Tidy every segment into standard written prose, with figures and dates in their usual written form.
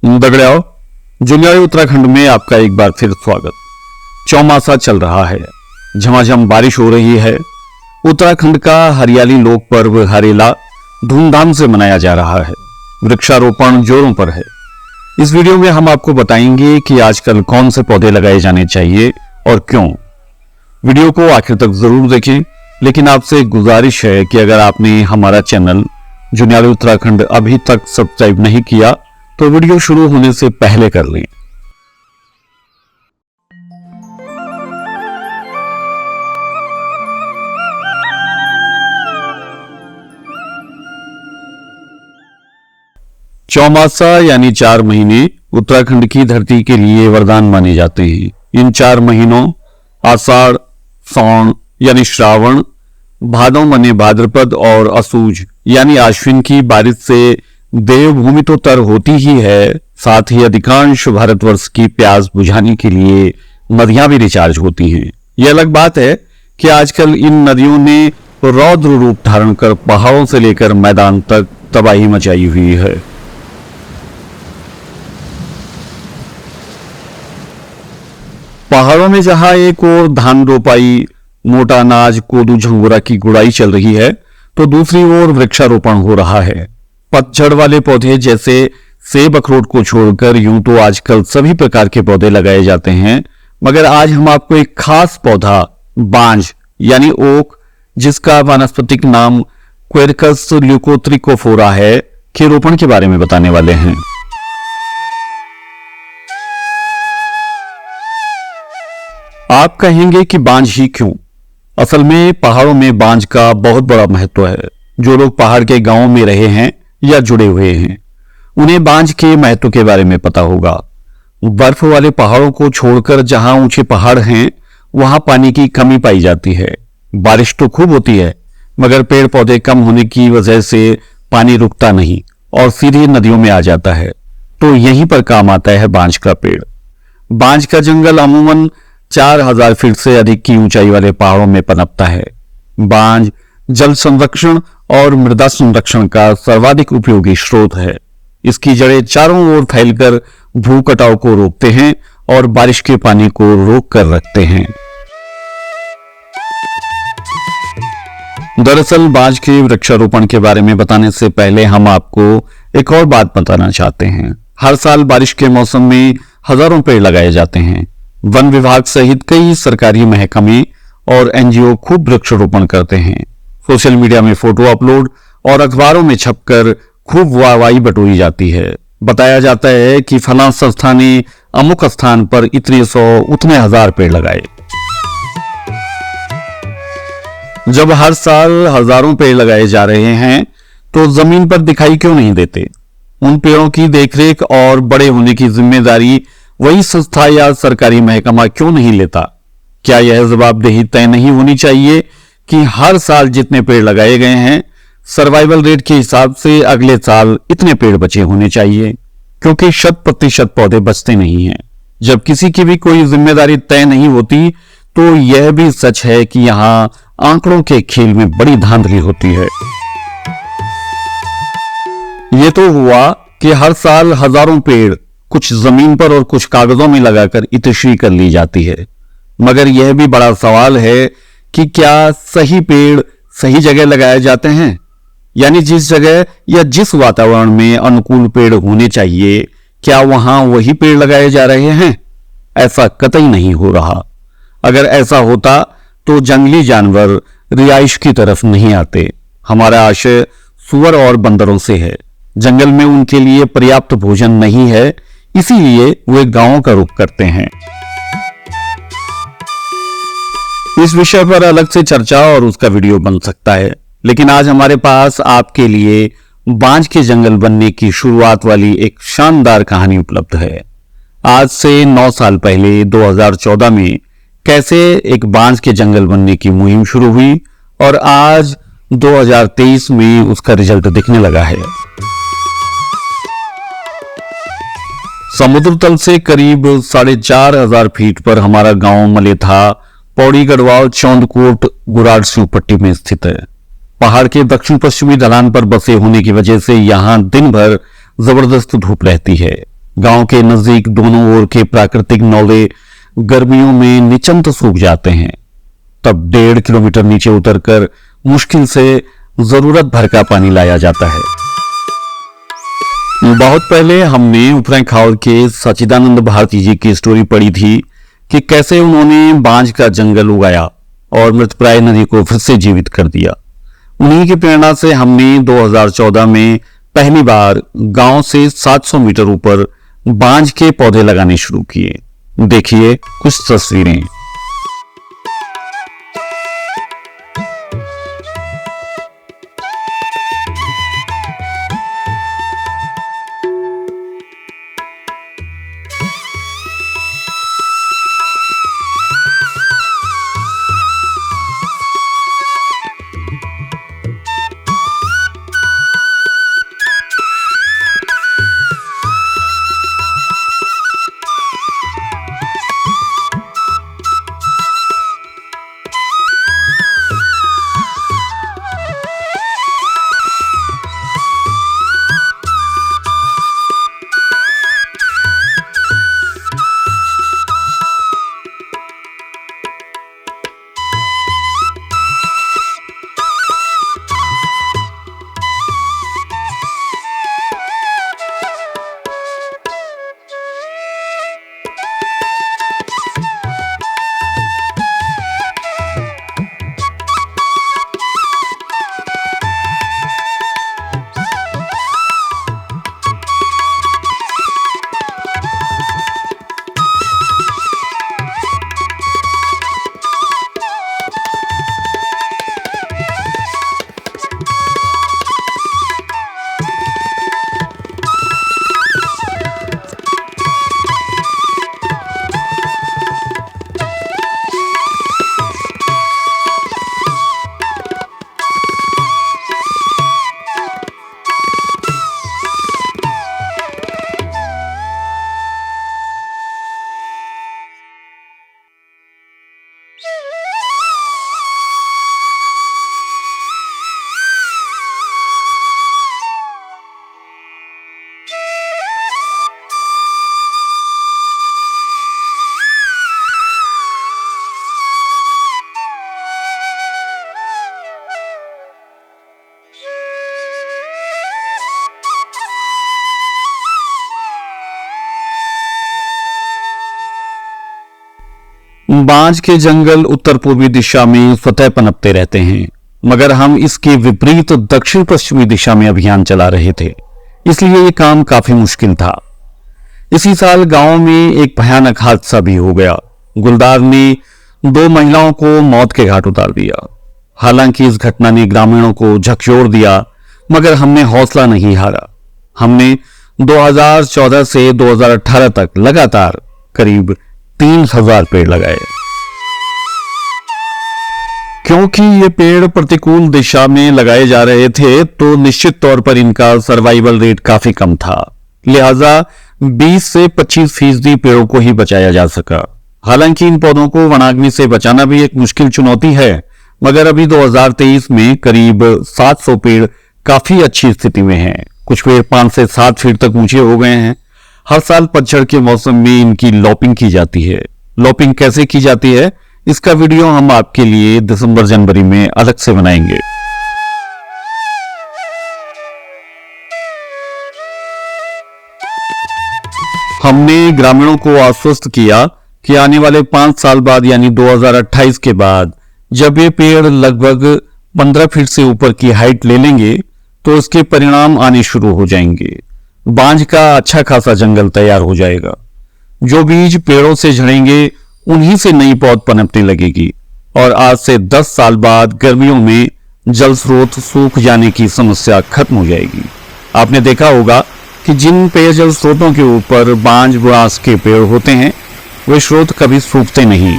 दगड़ियाओ जुनियारी उत्तराखंड में आपका एक बार फिर स्वागत। चौमासा चल रहा है, झमाझम बारिश हो रही है। उत्तराखंड का हरियाली लोक पर्व हरेला धूमधाम से मनाया जा रहा है। वृक्षारोपण जोरों पर है। इस वीडियो में हम आपको बताएंगे कि आजकल कौन से पौधे लगाए जाने चाहिए और क्यों। वीडियो को आखिर तक जरूर देखें, लेकिन आपसे गुजारिश है कि अगर आपने हमारा चैनल जुनियारी उत्तराखंड अभी तक सब्सक्राइब नहीं किया तो वीडियो शुरू होने से पहले कर लें। चौमासा यानी 4 महीने उत्तराखंड की धरती के लिए वरदान माने जाते हैं। इन 4 महीनों आषाढ़, सावन यानी श्रावण, भादौ माने भाद्रपद और असुज यानी आश्विन की बारिश से देवभूमि तो तर होती ही है, साथ ही अधिकांश भारतवर्ष की प्यास बुझाने के लिए नदियां भी रिचार्ज होती हैं। यह अलग बात है कि आजकल इन नदियों ने रौद्र रूप धारण कर पहाड़ों से लेकर मैदान तक तबाही मचाई हुई है। पहाड़ों में जहां एक ओर धान रोपाई, मोटा अनाज, कोदू, झंगोरा की गुड़ाई चल रही है, तो दूसरी ओर वृक्षारोपण हो रहा है। पतझड़ वाले पौधे जैसे सेब, अखरोट को छोड़कर यूं तो आजकल सभी प्रकार के पौधे लगाए जाते हैं, मगर आज हम आपको एक खास पौधा बांज यानी ओक, जिसका वानस्पतिक नाम क्वेरकस ल्यूकोत्रिकोफोरा है, के रोपण के बारे में बताने वाले हैं। आप कहेंगे कि बांज ही क्यों? असल में पहाड़ों में बांज का बहुत बड़ा महत्व है। जो लोग पहाड़ के गांवों में रहे हैं या जुड़े हुए हैं, उन्हें बांज के महत्व के बारे में पता होगा। बर्फ वाले पहाड़ों को छोड़कर जहां ऊंचे पहाड़ हैं, वहां पानी की कमी पाई जाती है। बारिश तो खूब होती है, मगर पेड़ पौधे कम होने की वजह से पानी रुकता नहीं और सीधे नदियों में आ जाता है। तो यहीं पर काम आता है बांज का पेड़। बांज का जंगल अमूमन 4000 फीट से अधिक की ऊंचाई वाले पहाड़ों में पनपता है। बांज जल संरक्षण और मृदा संरक्षण का सर्वाधिक उपयोगी स्रोत है। इसकी जड़ें चारों ओर फैलकर भू कटाव को रोकते हैं और बारिश के पानी को रोक कर रखते हैं। दरअसल बांज के वृक्षारोपण के बारे में बताने से पहले हम आपको एक और बात बताना चाहते हैं। हर साल बारिश के मौसम में हजारों पेड़ लगाए जाते हैं। वन विभाग सहित कई सरकारी महकमे और एनजीओ खूब वृक्षारोपण करते हैं। सोशल मीडिया में फोटो अपलोड और अखबारों में छपकर खूब वाहवाही बटोरी जाती है। बताया जाता है कि फलां संस्था ने अमुक स्थान पर इतने 100 उतने 1000 पेड़ लगाए। जब हर साल हजारों पेड़ लगाए जा रहे हैं, तो जमीन पर दिखाई क्यों नहीं देते? उन पेड़ों की देखरेख और बड़े होने की जिम्मेदारी वही संस्था या सरकारी महकमा क्यों नहीं लेता? क्या यह जवाबदेही तय नहीं होनी चाहिए कि हर साल जितने पेड़ लगाए गए हैं, सर्वाइवल रेट के हिसाब से अगले साल इतने पेड़ बचे होने चाहिए? क्योंकि 100% पौधे बचते नहीं हैं। जब किसी की भी कोई जिम्मेदारी तय नहीं होती, तो यह भी सच है कि यहां आंकड़ों के खेल में बड़ी धांधली होती है। यह तो हुआ कि हर साल हजारों पेड़ कुछ जमीन पर और कुछ कागजों में लगाकर इतिश्री कर ली जाती है, मगर यह भी बड़ा सवाल है कि क्या सही पेड़ सही जगह लगाए जाते हैं? यानी जिस जगह या जिस वातावरण में अनुकूल पेड़ होने चाहिए, क्या वहां वही पेड़ लगाए जा रहे हैं? ऐसा कतई नहीं हो रहा। अगर ऐसा होता तो जंगली जानवर रिहाइश की तरफ नहीं आते। हमारा आशय सुअर और बंदरों से है। जंगल में उनके लिए पर्याप्त भोजन नहीं है, इसीलिए वे गांवों का रुख करते हैं। इस विषय पर अलग से चर्चा और उसका वीडियो बन सकता है, लेकिन आज हमारे पास आपके लिए बांज के जंगल बनने की शुरुआत वाली एक शानदार कहानी उपलब्ध है। आज से 9 साल पहले 2014 में कैसे एक बांज के जंगल बनने की मुहिम शुरू हुई और आज 2023 में उसका रिजल्ट दिखने लगा है। समुद्र तल से करीब 4500 फीट पर हमारा गांव मलेथा पौड़ी गढ़वाल चौंदकोट गुराड़ पट्टी में स्थित है। पहाड़ के दक्षिण पश्चिमी ढलान पर बसे होने की वजह से यहां दिन भर जबरदस्त धूप रहती है। गांव के नजदीक दोनों ओर के प्राकृतिक नौले गर्मियों में निचंत सूख जाते हैं। तब 1.5 किलोमीटर नीचे उतरकर मुश्किल से जरूरत भर का पानी लाया जाता है। बहुत पहले हमने उपराई खाउर के सच्चिदानंद भारती जी की स्टोरी पढ़ी थी कि कैसे उन्होंने बांज का जंगल उगाया और मृतप्राय नदी को फिर से जीवित कर दिया। उन्हीं की प्रेरणा से हमने 2014 में पहली बार गांव से 700 मीटर ऊपर बांज के पौधे लगाने शुरू किए। देखिए कुछ तस्वीरें। बांज के जंगल उत्तर पूर्वी दिशा में स्वतः पनपते रहते हैं, मगर हम इसके विपरीत दक्षिण पश्चिमी दिशा में अभियान चला रहे थे, इसलिए यह काम काफी मुश्किल था। इसी साल गांव में एक भयानक हादसा भी हो गया। गुलदार ने 2 महिलाओं को मौत के घाट उतार दिया। हालांकि इस घटना ने ग्रामीणों को झकझोर दिया, मगर हमने हौसला नहीं हारा। हमने 2014 से 2018 तक लगातार करीब 3000 पेड़ लगाए। क्योंकि ये पेड़ प्रतिकूल दिशा में लगाए जा रहे थे, तो निश्चित तौर पर इनका सर्वाइवल रेट काफी कम था, लिहाजा 20 से 25% पेड़ों को ही बचाया जा सका। हालांकि इन पौधों को वनाग्नि से बचाना भी एक मुश्किल चुनौती है, मगर अभी 2023 में करीब 700 पेड़ काफी अच्छी स्थिति में हैं। कुछ पेड़ 5 से 7 फीट तक ऊंचे हो गए हैं। हर साल पतझड़ के मौसम में इनकी लॉपिंग की जाती है। लॉपिंग कैसे की जाती है, इसका वीडियो हम आपके लिए दिसंबर जनवरी में अलग से बनाएंगे। हमने ग्रामीणों को आश्वस्त किया कि आने वाले 5 साल बाद यानी 2028 के बाद जब ये पेड़ लगभग 15 फीट से ऊपर की हाइट ले लेंगे तो इसके परिणाम आने शुरू हो जाएंगे। बांज का अच्छा खासा जंगल तैयार हो जाएगा। जो बीज पेड़ों से झड़ेंगे उन्हीं से नई पौध पनपने लगेगी और आज से 10 साल बाद गर्मियों में जल स्रोत सूख जाने की समस्या खत्म हो जाएगी। आपने देखा होगा कि जिन पेयजल स्रोतों के ऊपर बांज बांस के पेड़ होते हैं वे स्रोत कभी सूखते नहीं।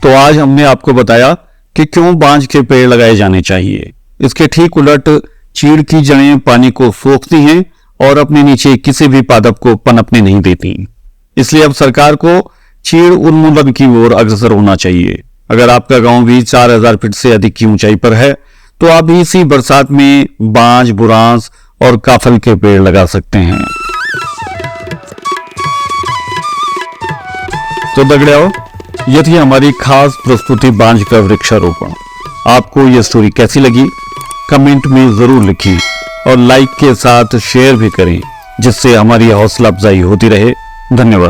तो आज हमने आपको बताया कि क्यों बांज के पेड़ लगाए जाने चाहिए। इसके ठीक उलट चीड़ की जड़ें पानी को सोखती हैं और अपने नीचे किसी भी पादप को पनपने नहीं देती। इसलिए अब सरकार को चीड़ उन्मूलन की ओर अग्रसर होना चाहिए। अगर आपका गांव भी 4000 फीट से अधिक की ऊंचाई पर है तो आप इसी बरसात में बांज, बुरांस और काफल के पेड़ लगा सकते हैं। तो दगड़ियों, ये थी हमारी खास प्रस्तुति बांज का वृक्षारोपण। आपको ये स्टोरी कैसी लगी कमेंट में जरूर लिखिए और लाइक के साथ शेयर भी करें, जिससे हमारी हौसला अफजाई होती रहे। धन्यवाद।